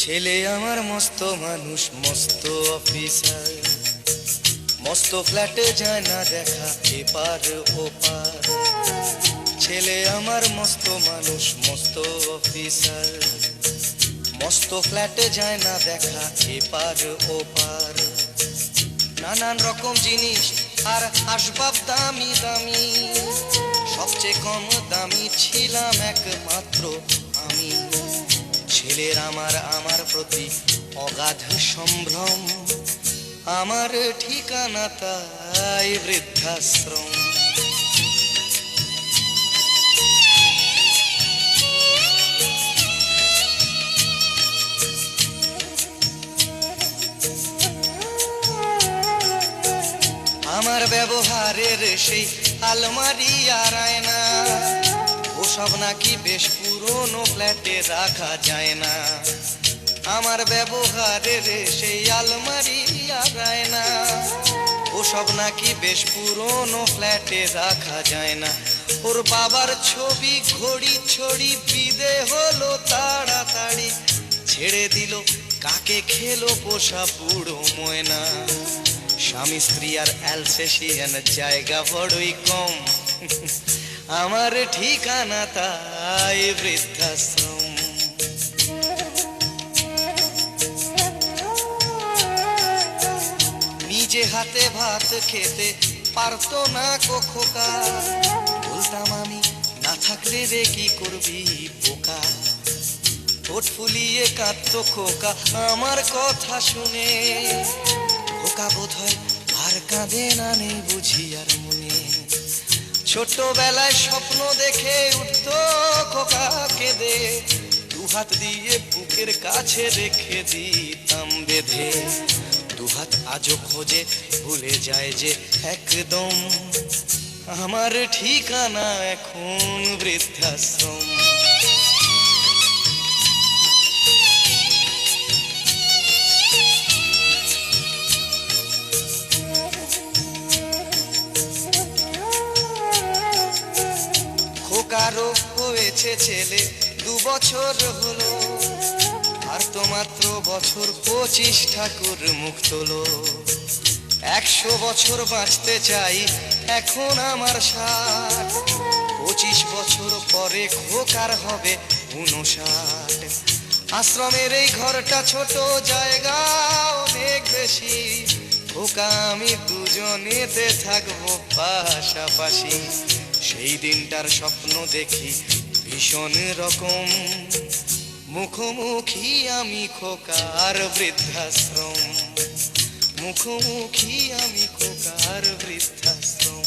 ছেলে আমার মস্ত মানুষ, মস্ত অফিসার, মস্ত ফ্ল্যাটে যায় না দেখা এপার ওপার। ছেলে আমার মস্ত মানুষ, মস্ত অফিসার, মস্ত ফ্ল্যাটে যায় না দেখা এপার ওপার। নানান রকম জিনিস আর আসবাব দামি দামি, সবচেয়ে কম দামি ছিলাম একমাত্র আমি। ছেলের আমার প্রতি অগাধ সম্ভ্রম, আমার ঠিকানা তাই বৃদ্ধাশ্রম। আমার ব্যবহারের সেই আলমারি আর আয়না, ওসব নাকি বেশ পুরনো ফ্ল্যাটে রাখা যায় না। আমার ব্যবহারের সেই আলমারি আর আয়না, ওসব নাকি বেশ পুরনো ফ্ল্যাটে রাখা যায় না। ওর বাবার ছবি ঘড়ি ছড়ি বিদে হলো তাড়াতাড়ি, ছেড়ে দিল কাকে খেলো পোষা বুড়ো ময়না। স্বামী স্ত্রী আর অ্যালসেশিয়ান জায়গা বড়ই কম, আমার ঠিকানা তাই বৃদ্ধাশ্রম। নিজে হাতে ভাত খেতে পারতো না খোকা, বলতাম আমি না থাকলে রে কি করবি বোকা। ঠোঁট ফুলিয়ে কাঁদতো খোকা আমার কথা শুনে, খোকা বোধহয় আর কাঁদে না, নেই বুঝি আর মনে। ছোটবেলায় স্বপ্ন দেখে উঠতো খোকা কেঁদে, দুহাত দিয়ে বুকের কাছে রেখে দিতাম বেঁধে। দুহাত আজও খোঁজে ভুলে যায় যে একদম, আমার ঠিকানা এখন বৃদ্ধাশ্রম। খোকারও হয়েছে ছেলে 2 বছর হলো, আর তো মাত্র বছর 25 ঠাকুর মুখ তোলো। 100 বছর বাঁচতে চাই এখন আমার 60, 25 বছর পরে খোকার হবে 59। আশ্রমের এই ঘরটা ছোট, জায়গা অনেক বেশি, খোকা আমি দুজনেতে থাকবো পাশাপাশি। সেই দিনটার স্বপ্ন দেখি ভীষণ রকম, মুখোমুখি আমি খোকার বৃদ্ধাশ্রম, মুখোমুখি আমি খোকার বৃদ্ধাশ্রম,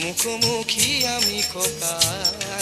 মুখোমুখি আমি খোকার